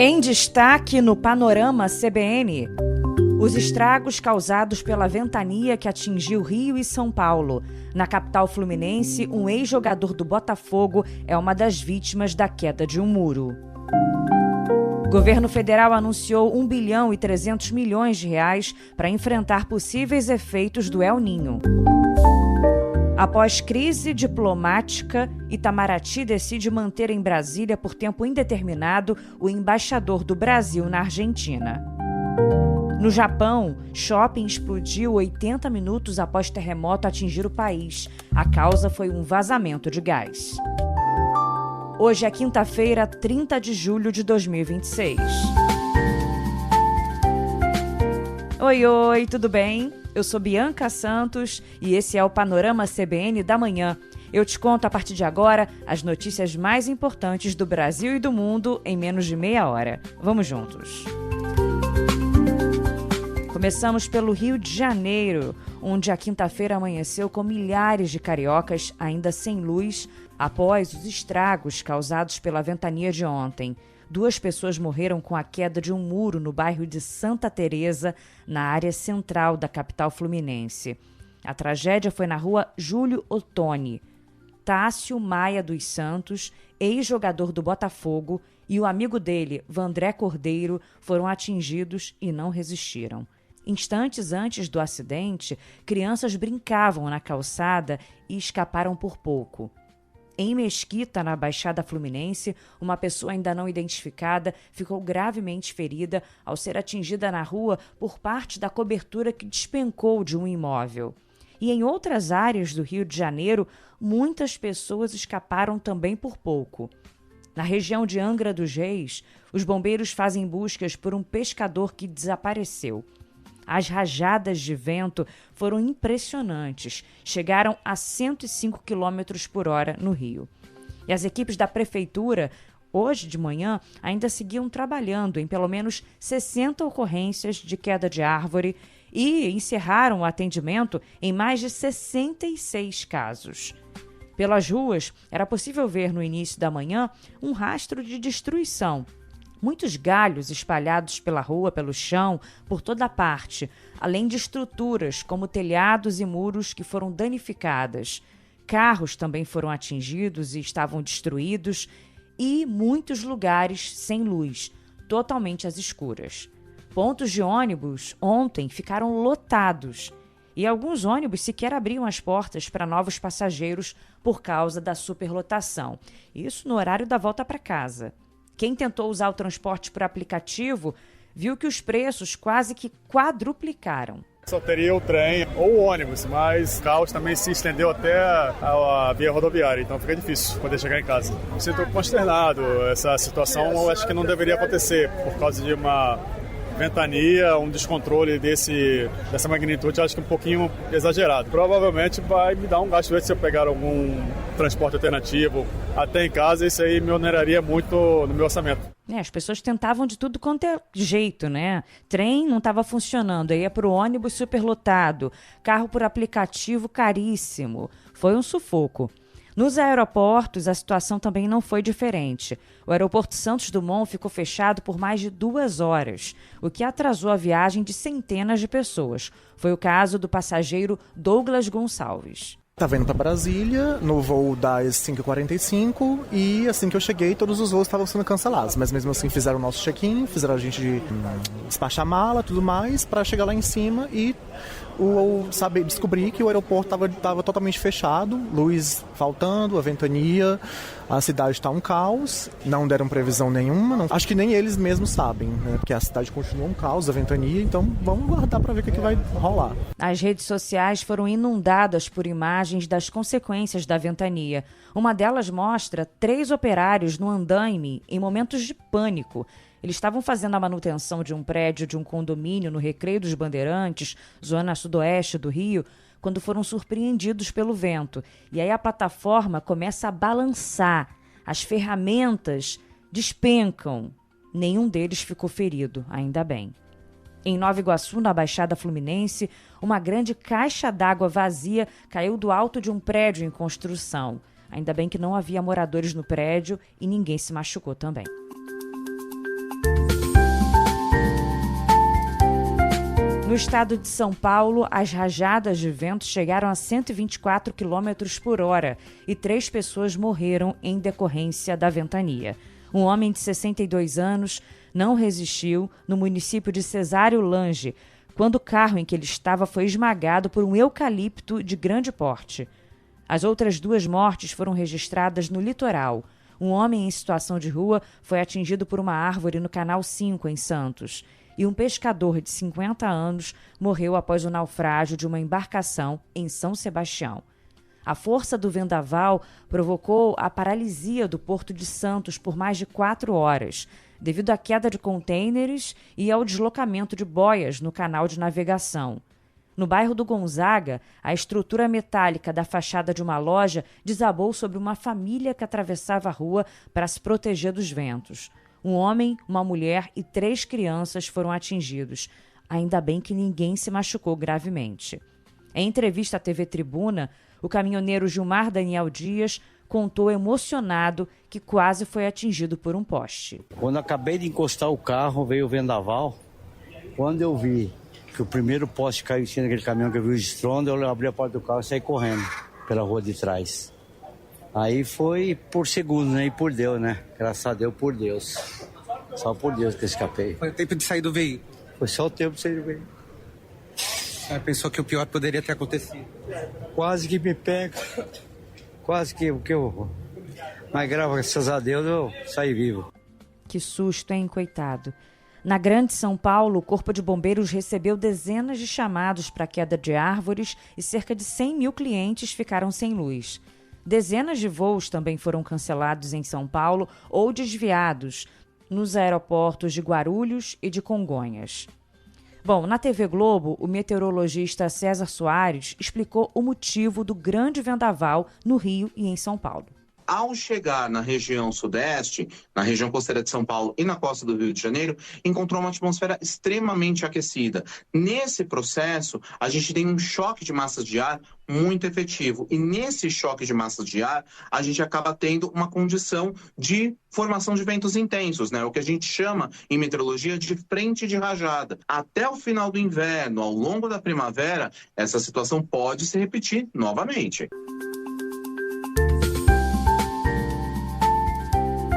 Em destaque no Panorama CBN, os estragos causados pela ventania que atingiu Rio e São Paulo. Na capital fluminense, um ex-jogador do Botafogo é uma das vítimas da queda de um muro. O governo federal anunciou 1 bilhão e 300 milhões de reais para enfrentar possíveis efeitos do El Niño. Após crise diplomática, Itamaraty decide manter em Brasília por tempo indeterminado o embaixador do Brasil na Argentina. No Japão, shopping explodiu 80 minutos após terremoto atingir o país. A causa foi um vazamento de gás. Hoje é quinta-feira, 30 de julho de 2026. Oi, tudo bem? Eu sou Bianca Santos e esse é o Panorama CBN da manhã. Eu te conto a partir de agora as notícias mais importantes do Brasil e do mundo em menos de meia hora. Vamos juntos. Começamos pelo Rio de Janeiro, onde a quinta-feira amanheceu com milhares de cariocas ainda sem luz após os estragos causados pela ventania de ontem. 2 pessoas morreram com a queda de um muro no bairro de Santa Teresa, na área central da capital fluminense. A tragédia foi na rua Júlio Ottoni. Tássio Maia dos Santos, ex-jogador do Botafogo, e o amigo dele, Vandré Cordeiro, foram atingidos e não resistiram. Instantes antes do acidente, crianças brincavam na calçada e escaparam por pouco. Em Mesquita, na Baixada Fluminense, uma pessoa ainda não identificada ficou gravemente ferida ao ser atingida na rua por parte da cobertura que despencou de um imóvel. E em outras áreas do Rio de Janeiro, muitas pessoas escaparam também por pouco. Na região de Angra dos Reis, os bombeiros fazem buscas por um pescador que desapareceu. As rajadas de vento foram impressionantes, chegaram a 105 km por hora no Rio. E as equipes da prefeitura, hoje de manhã, ainda seguiam trabalhando em pelo menos 60 ocorrências de queda de árvore e encerraram o atendimento em mais de 66 casos. Pelas ruas, era possível ver no início da manhã um rastro de destruição. Muitos galhos espalhados pela rua, pelo chão, por toda parte, além de estruturas como telhados e muros que foram danificadas. Carros também foram atingidos e estavam destruídos e muitos lugares sem luz, totalmente às escuras. Pontos de ônibus ontem ficaram lotados e alguns ônibus sequer abriam as portas para novos passageiros por causa da superlotação. Isso no horário da volta para casa. Quem tentou usar o transporte por aplicativo viu que os preços quase que quadruplicaram. Só teria o trem ou o ônibus, mas o caos também se estendeu até a via rodoviária, então fica difícil poder chegar em casa. Me sinto consternado, essa situação eu acho que não deveria acontecer por causa de uma ventania, um descontrole dessa magnitude, acho que um pouquinho exagerado. Provavelmente vai me dar um gasto se eu pegar algum transporte alternativo até em casa, isso aí me oneraria muito no meu orçamento. As pessoas tentavam de tudo quanto é jeito, né? Trem não estava funcionando, aí ia para o ônibus superlotado, carro por aplicativo caríssimo. Foi um sufoco. Nos aeroportos, a situação também não foi diferente. O aeroporto Santos Dumont ficou fechado por mais de 2 horas, o que atrasou a viagem de centenas de pessoas. Foi o caso do passageiro Douglas Gonçalves. Estava indo para Brasília, no voo das 5h45, e assim que eu cheguei, todos os voos estavam sendo cancelados. Mas mesmo assim fizeram o nosso check-in, fizeram a gente despachar mala, tudo mais, para chegar lá em cima e descobri que o aeroporto estava totalmente fechado, luz faltando, a ventania, a cidade está um caos, não deram previsão nenhuma, acho que nem eles mesmos sabem, né? Porque a cidade continua um caos, a ventania, então vamos guardar para ver o que vai rolar. As redes sociais foram inundadas por imagens das consequências da ventania. Uma delas mostra 3 operários no andaime em momentos de pânico. Eles estavam fazendo a manutenção de um prédio de um condomínio no Recreio dos Bandeirantes, zona sudoeste do Rio, quando foram surpreendidos pelo vento. E aí a plataforma começa a balançar. As ferramentas despencam. Nenhum deles ficou ferido, ainda bem. Em Nova Iguaçu, na Baixada Fluminense, uma grande caixa d'água vazia caiu do alto de um prédio em construção. Ainda bem que não havia moradores no prédio e ninguém se machucou também. No estado de São Paulo, as rajadas de vento chegaram a 124 km por hora e 3 pessoas morreram em decorrência da ventania. Um homem de 62 anos não resistiu no município de Cesário Lange, quando o carro em que ele estava foi esmagado por um eucalipto de grande porte. As outras 2 mortes foram registradas no litoral. Um homem em situação de rua foi atingido por uma árvore no Canal 5, em Santos. E um pescador de 50 anos morreu após o naufrágio de uma embarcação em São Sebastião. A força do vendaval provocou a paralisia do Porto de Santos por mais de 4 horas, devido à queda de contêineres e ao deslocamento de boias no canal de navegação. No bairro do Gonzaga, a estrutura metálica da fachada de uma loja desabou sobre uma família que atravessava a rua para se proteger dos ventos. Um homem, uma mulher e 3 crianças foram atingidos. Ainda bem que ninguém se machucou gravemente. Em entrevista à TV Tribuna, o caminhoneiro Gilmar Daniel Dias contou emocionado que quase foi atingido por um poste. Quando acabei de encostar o carro, veio o vendaval. Quando eu vi que o primeiro poste caiu em cima daquele caminhão, que eu vi o estrondo, eu abri a porta do carro e saí correndo pela rua de trás. Aí foi por segundos, né? E por Deus, né? Graças a Deus, por Deus. Só por Deus que eu escapei. Foi o tempo de sair do veículo? Foi só o tempo de sair do veículo. Você pensou que o pior poderia ter acontecido? Quase que me pega. Quase que eu... Mas graças a Deus eu saí vivo. Que susto, hein, coitado. Na Grande São Paulo, o Corpo de Bombeiros recebeu dezenas de chamados para a queda de árvores e cerca de 100 mil clientes ficaram sem luz. Dezenas de voos também foram cancelados em São Paulo ou desviados nos aeroportos de Guarulhos e de Congonhas. Bom, na TV Globo, o meteorologista César Soares explicou o motivo do grande vendaval no Rio e em São Paulo. Ao chegar na região sudeste, na região costeira de São Paulo e na costa do Rio de Janeiro, encontrou uma atmosfera extremamente aquecida. Nesse processo, a gente tem um choque de massas de ar muito efetivo. E nesse choque de massas de ar, a gente acaba tendo uma condição de formação de ventos intensos, né? O que a gente chama em meteorologia de frente de rajada. Até o final do inverno, ao longo da primavera, essa situação pode se repetir novamente.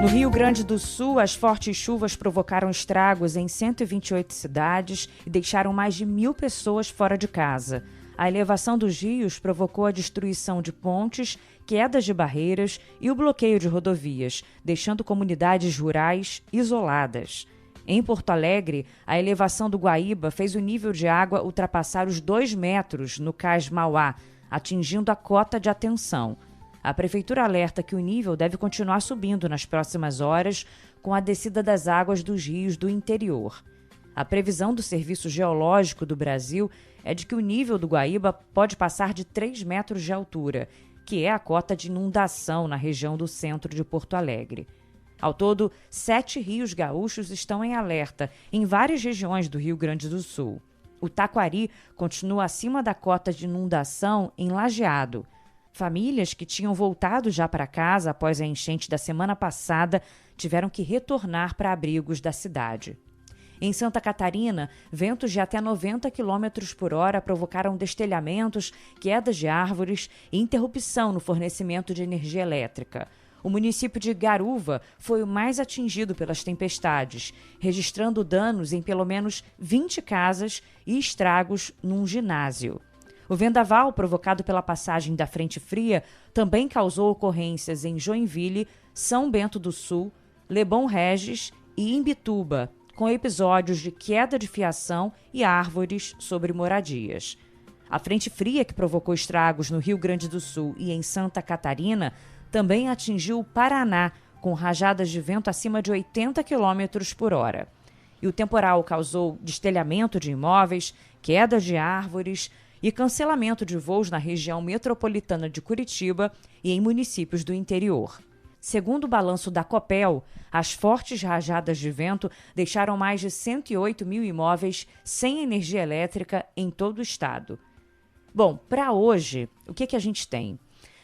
No Rio Grande do Sul, as fortes chuvas provocaram estragos em 128 cidades e deixaram mais de 1.000 pessoas fora de casa. A elevação dos rios provocou a destruição de pontes, quedas de barreiras e o bloqueio de rodovias, deixando comunidades rurais isoladas. Em Porto Alegre, a elevação do Guaíba fez o nível de água ultrapassar os 2 metros no Cais Mauá, atingindo a cota de atenção. A Prefeitura alerta que o nível deve continuar subindo nas próximas horas com a descida das águas dos rios do interior. A previsão do Serviço Geológico do Brasil é de que o nível do Guaíba pode passar de 3 metros de altura, que é a cota de inundação na região do centro de Porto Alegre. Ao todo, 7 rios gaúchos estão em alerta em várias regiões do Rio Grande do Sul. O Taquari continua acima da cota de inundação em Lajeado. Famílias que tinham voltado já para casa após a enchente da semana passada tiveram que retornar para abrigos da cidade. Em Santa Catarina, ventos de até 90 km por hora provocaram destelhamentos, quedas de árvores e interrupção no fornecimento de energia elétrica. O município de Garuva foi o mais atingido pelas tempestades, registrando danos em pelo menos 20 casas e estragos num ginásio. O vendaval, provocado pela passagem da frente fria, também causou ocorrências em Joinville, São Bento do Sul, Lebon Regis e Imbituba, com episódios de queda de fiação e árvores sobre moradias. A frente fria que provocou estragos no Rio Grande do Sul e em Santa Catarina também atingiu o Paraná, com rajadas de vento acima de 80 km por hora. E o temporal causou destelhamento de imóveis, quedas de árvores e cancelamento de voos na região metropolitana de Curitiba e em municípios do interior. Segundo o balanço da Copel, as fortes rajadas de vento deixaram mais de 108 mil imóveis sem energia elétrica em todo o estado. Bom, para hoje, o que a gente tem?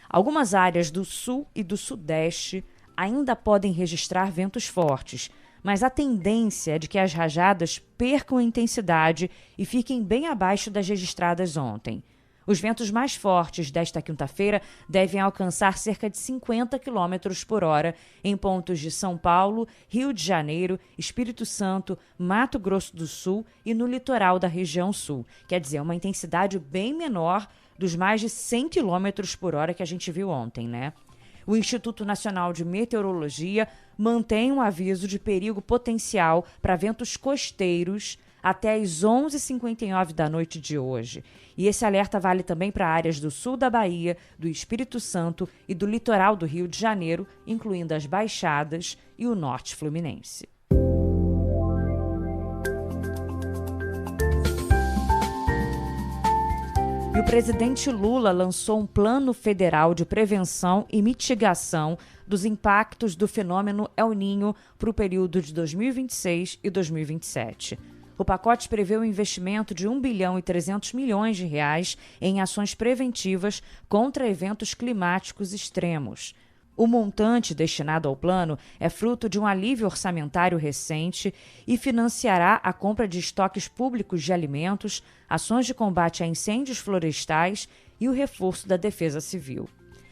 Algumas áreas do sul e do sudeste ainda podem registrar ventos fortes, mas a tendência é de que as rajadas percam intensidade e fiquem bem abaixo das registradas ontem. Os ventos mais fortes desta quinta-feira devem alcançar cerca de 50 km por hora em pontos de São Paulo, Rio de Janeiro, Espírito Santo, Mato Grosso do Sul e no litoral da região sul. Quer dizer, uma intensidade bem menor dos mais de 100 km por hora que a gente viu ontem, né? O Instituto Nacional de Meteorologia mantém um aviso de perigo potencial para ventos costeiros até às 11h59 da noite de hoje. E esse alerta vale também para áreas do sul da Bahia, do Espírito Santo e do litoral do Rio de Janeiro, incluindo as Baixadas e o norte fluminense. E o presidente Lula lançou um plano federal de prevenção e mitigação dos impactos do fenômeno El Niño para o período de 2026 e 2027. O pacote prevê um investimento de R$1 bilhão e 300 milhões de reais em ações preventivas contra eventos climáticos extremos. O montante destinado ao plano é fruto de um alívio orçamentário recente e financiará a compra de estoques públicos de alimentos, ações de combate a incêndios florestais e o reforço da Defesa Civil.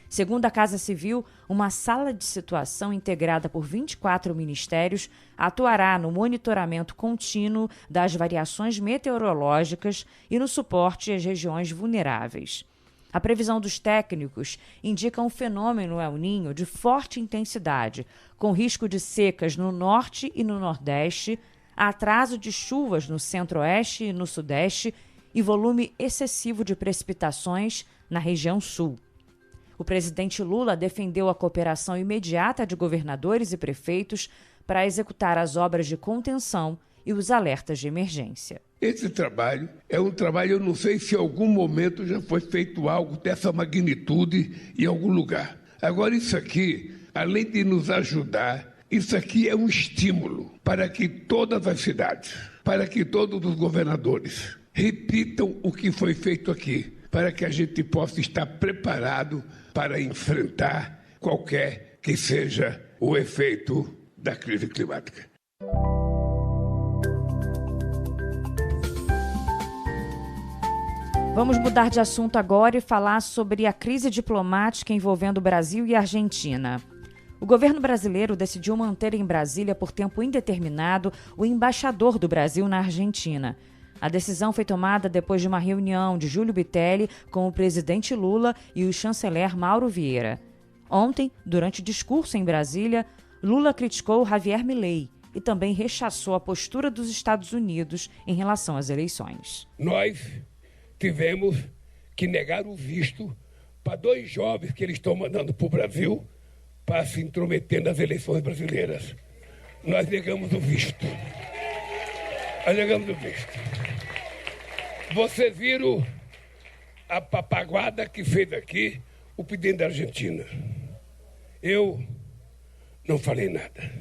Segundo a Casa Civil, uma sala de situação integrada por 24 ministérios atuará no monitoramento contínuo das variações meteorológicas e no suporte às regiões vulneráveis. A previsão dos técnicos indica um fenômeno El Niño de forte intensidade, com risco de secas no norte e no nordeste, atraso de chuvas no centro-oeste e no sudeste e volume excessivo de precipitações na região sul. O presidente Lula defendeu a cooperação imediata de governadores e prefeitos para executar as obras de contenção e os alertas de emergência. Esse trabalho é um trabalho, eu não sei se em algum momento já foi feito algo dessa magnitude em algum lugar. Agora isso aqui, além de nos ajudar, isso aqui é um estímulo para que todas as cidades, para que todos os governadores repitam o que foi feito aqui, para que a gente possa estar preparado para enfrentar qualquer que seja o efeito da crise climática. Vamos mudar de assunto agora e falar sobre a crise diplomática envolvendo Brasil e Argentina. O governo brasileiro decidiu manter em Brasília por tempo indeterminado o embaixador do Brasil na Argentina. A decisão foi tomada depois de uma reunião de Júlio Bitelli com o presidente Lula e o chanceler Mauro Vieira. Ontem, durante discurso em Brasília, Lula criticou Javier Milei e também rechaçou a postura dos Estados Unidos em relação às eleições. Nós tivemos que negar o visto para 2 jovens que eles estão mandando para o Brasil para se intrometer nas eleições brasileiras. Nós negamos o visto. Vocês viram a papaguada que fez aqui o presidente da Argentina. Eu não falei nada,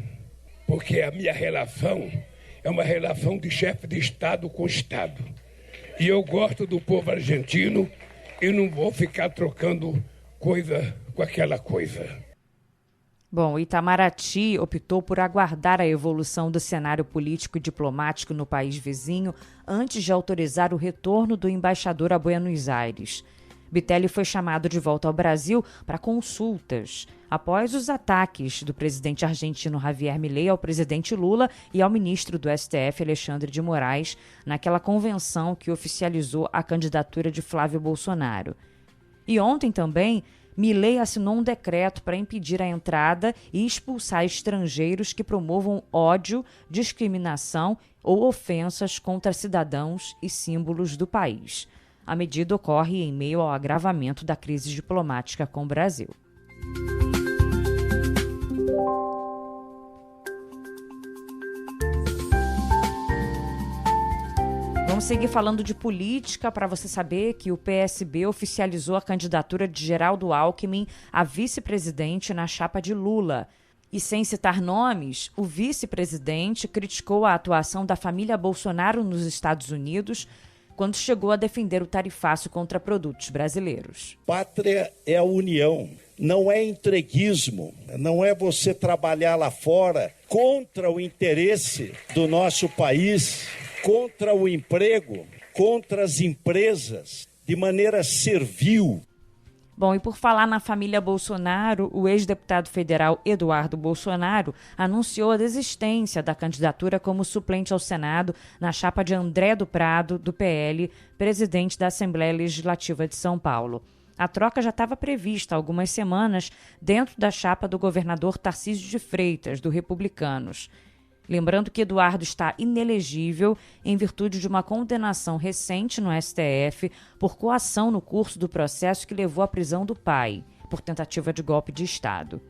porque a minha relação é uma relação de chefe de Estado com Estado. E eu gosto do povo argentino e não vou ficar trocando coisa com aquela coisa. Bom, Itamaraty optou por aguardar a evolução do cenário político e diplomático no país vizinho antes de autorizar o retorno do embaixador a Buenos Aires. Bitelli foi chamado de volta ao Brasil para consultas, após os ataques do presidente argentino Javier Milei ao presidente Lula e ao ministro do STF, Alexandre de Moraes, naquela convenção que oficializou a candidatura de Flávio Bolsonaro. E ontem também, Milei assinou um decreto para impedir a entrada e expulsar estrangeiros que promovam ódio, discriminação ou ofensas contra cidadãos e símbolos do país. A medida ocorre em meio ao agravamento da crise diplomática com o Brasil. Vamos seguir falando de política para você saber que o PSB oficializou a candidatura de Geraldo Alckmin a vice-presidente na chapa de Lula. E sem citar nomes, o vice-presidente criticou a atuação da família Bolsonaro nos Estados Unidos, quando chegou a defender o tarifaço contra produtos brasileiros. Pátria é a união, não é entreguismo, não é você trabalhar lá fora contra o interesse do nosso país, contra o emprego, contra as empresas, de maneira servil. Bom, e por falar na família Bolsonaro, o ex-deputado federal Eduardo Bolsonaro anunciou a desistência da candidatura como suplente ao Senado na chapa de André do Prado, do PL, presidente da Assembleia Legislativa de São Paulo. A troca já estava prevista há algumas semanas dentro da chapa do governador Tarcísio de Freitas, do Republicanos. Lembrando que Eduardo está inelegível em virtude de uma condenação recente no STF por coação no curso do processo que levou à prisão do pai, por tentativa de golpe de Estado.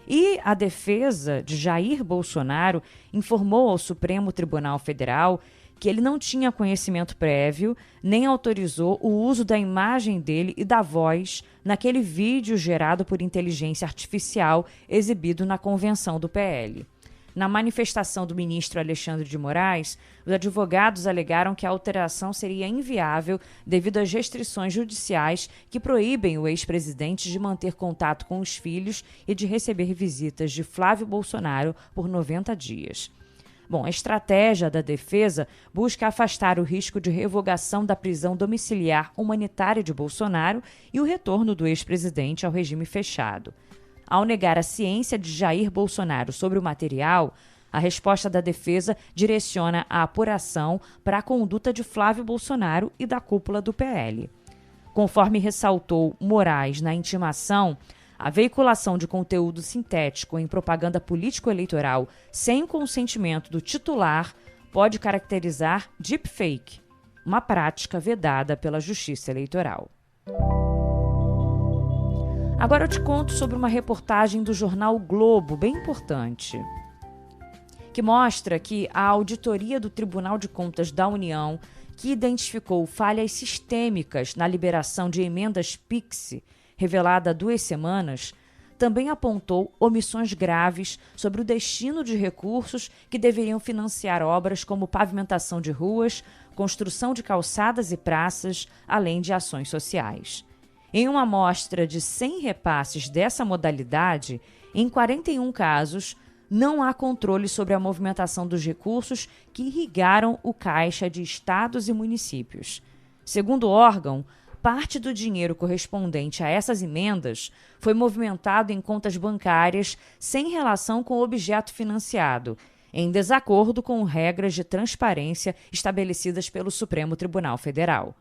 E a defesa de Jair Bolsonaro informou ao Supremo Tribunal Federal que ele não tinha conhecimento prévio, nem autorizou o uso da imagem dele e da voz naquele vídeo gerado por inteligência artificial exibido na convenção do PL. Na manifestação do ministro Alexandre de Moraes, os advogados alegaram que a alteração seria inviável devido às restrições judiciais que proíbem o ex-presidente de manter contato com os filhos e de receber visitas de Flávio Bolsonaro por 90 dias. Bom, a estratégia da defesa busca afastar o risco de revogação da prisão domiciliar humanitária de Bolsonaro e o retorno do ex-presidente ao regime fechado. Ao negar a ciência de Jair Bolsonaro sobre o material, a resposta da defesa direciona a apuração para a conduta de Flávio Bolsonaro e da cúpula do PL. Conforme ressaltou Moraes na intimação, a veiculação de conteúdo sintético em propaganda político-eleitoral sem consentimento do titular pode caracterizar deepfake, uma prática vedada pela Justiça Eleitoral. Agora eu te conto sobre uma reportagem do jornal o Globo, bem importante, que mostra que a auditoria do Tribunal de Contas da União, que identificou falhas sistêmicas na liberação de emendas PIX, revelada há 2 semanas, também apontou omissões graves sobre o destino de recursos que deveriam financiar obras como pavimentação de ruas, construção de calçadas e praças, além de ações sociais. Em uma amostra de 100 repasses dessa modalidade, em 41 casos, não há controle sobre a movimentação dos recursos que irrigaram o caixa de estados e municípios. Segundo o órgão, parte do dinheiro correspondente a essas emendas foi movimentado em contas bancárias sem relação com o objeto financiado, em desacordo com regras de transparência estabelecidas pelo Supremo Tribunal Federal.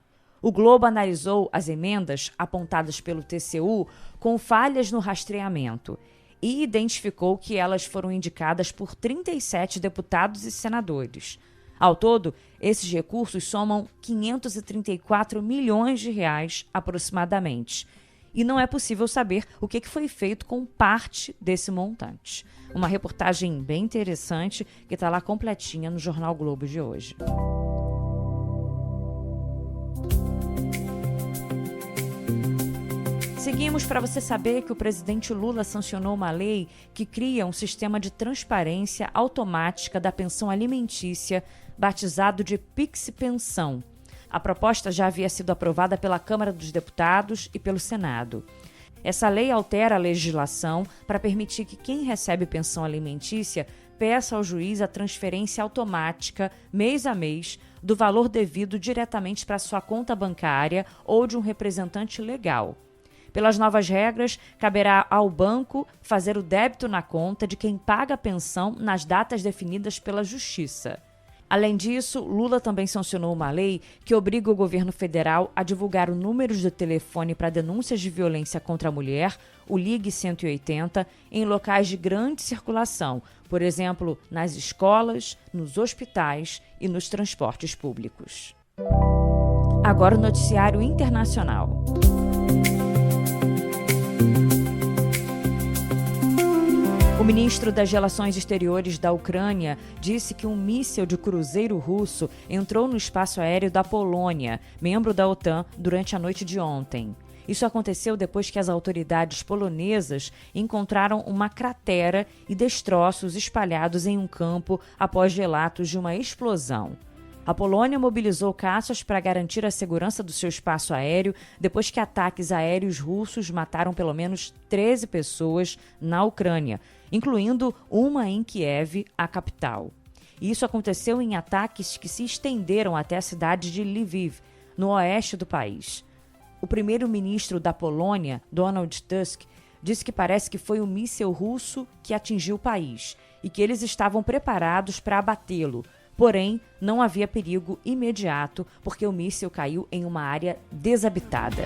O Globo analisou as emendas apontadas pelo TCU com falhas no rastreamento e identificou que elas foram indicadas por 37 deputados e senadores. Ao todo, esses recursos somam 534 milhões de reais aproximadamente. E não é possível saber o que foi feito com parte desse montante. Uma reportagem bem interessante que está lá completinha no Jornal Globo de hoje. Seguimos para você saber que o presidente Lula sancionou uma lei que cria um sistema de transparência automática da pensão alimentícia, batizado de Pix Pensão. A proposta já havia sido aprovada pela Câmara dos Deputados e pelo Senado. Essa lei altera a legislação para permitir que quem recebe pensão alimentícia peça ao juiz a transferência automática, mês a mês, do valor devido diretamente para sua conta bancária ou de um representante legal. Pelas novas regras, caberá ao banco fazer o débito na conta de quem paga a pensão nas datas definidas pela Justiça. Além disso, Lula também sancionou uma lei que obriga o governo federal a divulgar o número de telefone para denúncias de violência contra a mulher, o Ligue 180, em locais de grande circulação, por exemplo, nas escolas, nos hospitais e nos transportes públicos. Agora o noticiário internacional. O ministro das Relações Exteriores da Ucrânia disse que um míssil de cruzeiro russo entrou no espaço aéreo da Polônia, membro da OTAN, durante a noite de ontem. Isso aconteceu depois que as autoridades polonesas encontraram uma cratera e destroços espalhados em um campo após relatos de uma explosão. A Polônia mobilizou caças para garantir a segurança do seu espaço aéreo depois que ataques aéreos russos mataram pelo menos 13 pessoas na Ucrânia, incluindo uma em Kiev, a capital. Isso aconteceu em ataques que se estenderam até a cidade de Lviv, no oeste do país. O primeiro-ministro da Polônia, Donald Tusk, disse que parece que foi um míssil russo que atingiu o país e que eles estavam preparados para abatê-lo. Porém, não havia perigo imediato porque o míssil caiu em uma área desabitada.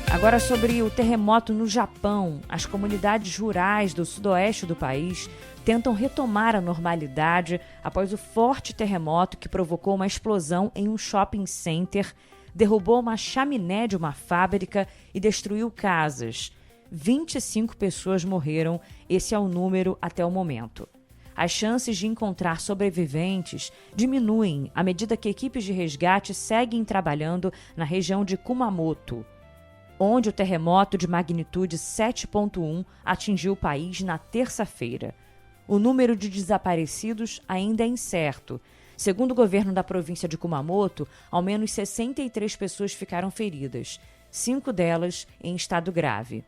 Agora sobre o terremoto no Japão. As comunidades rurais do sudoeste do país tentam retomar a normalidade após o forte terremoto que provocou uma explosão em um shopping center, derrubou uma chaminé de uma fábrica e destruiu casas. 25 pessoas morreram, esse é o número até o momento. As chances de encontrar sobreviventes diminuem à medida que equipes de resgate seguem trabalhando na região de Kumamoto, onde o terremoto de magnitude 7.1 atingiu o país na terça-feira. O número de desaparecidos ainda é incerto. Segundo o governo da província de Kumamoto, ao menos 63 pessoas ficaram feridas, 5 delas em estado grave.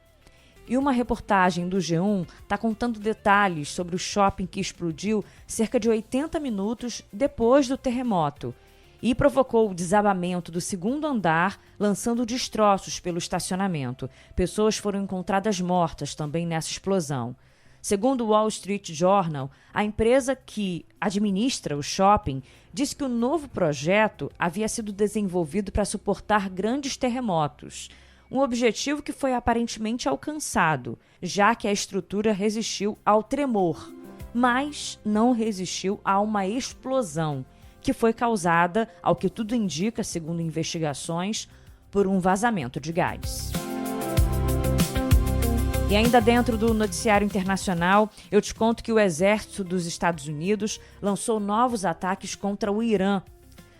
E uma reportagem do G1 está contando detalhes sobre o shopping que explodiu cerca de 80 minutos depois do terremoto e provocou o desabamento do segundo andar, lançando destroços pelo estacionamento. Pessoas foram encontradas mortas também nessa explosão. Segundo o Wall Street Journal, a empresa que administra o shopping disse que o novo projeto havia sido desenvolvido para suportar grandes terremotos. Um objetivo que foi aparentemente alcançado, já que a estrutura resistiu ao tremor, mas não resistiu a uma explosão, que foi causada, ao que tudo indica, segundo investigações, por um vazamento de gás. E ainda dentro do noticiário internacional, eu te conto que o exército dos Estados Unidos lançou novos ataques contra o Irã.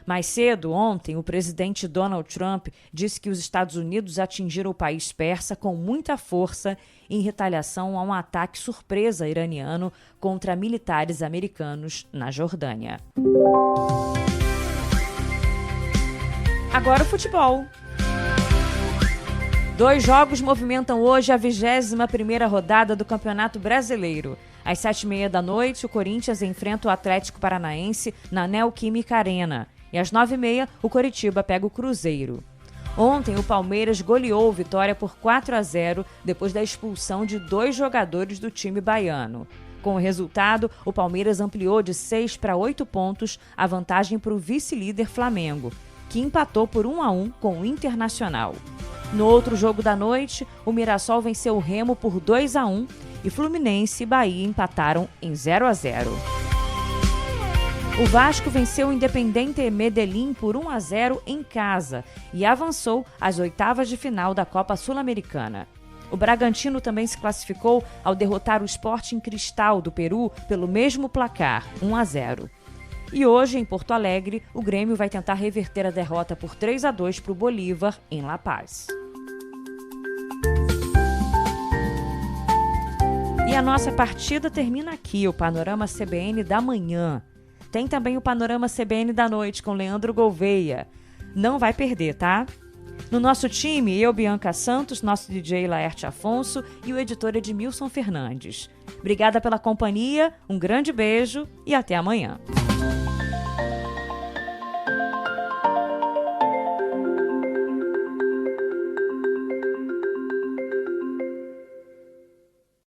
Mais cedo, ontem, o presidente Donald Trump disse que os Estados Unidos atingiram o país persa com muita força em retaliação a um ataque surpresa iraniano contra militares americanos na Jordânia. Agora o futebol. 2 jogos movimentam hoje a 21ª rodada do Campeonato Brasileiro. Às 7h30 da noite, o Corinthians enfrenta o Atlético Paranaense na Neoquímica Arena. E às 9h30, o Coritiba pega o Cruzeiro. Ontem, o Palmeiras goleou o Vitória por 4-0 depois da expulsão de 2 jogadores do time baiano. Com o resultado, o Palmeiras ampliou de 6 para 8 pontos a vantagem para o vice-líder Flamengo, que empatou por 1-1 com o Internacional. No outro jogo da noite, o Mirassol venceu o Remo por 2-1 e Fluminense e Bahia empataram em 0-0. O Vasco venceu o Independiente Medellín por 1-0 em casa e avançou às oitavas de final da Copa Sul-Americana. O Bragantino também se classificou ao derrotar o Sporting Cristal do Peru pelo mesmo placar, 1-0. E hoje, em Porto Alegre, o Grêmio vai tentar reverter a derrota por 3-2 para o Bolívar, em La Paz. E a nossa partida termina aqui, o Panorama CBN da manhã. Tem também o Panorama CBN da noite com Leandro Gouveia. Não vai perder, tá? No nosso time, eu, Bianca Santos, nosso DJ Laerte Afonso e o editor Edmilson Fernandes. Obrigada pela companhia, um grande beijo e até amanhã.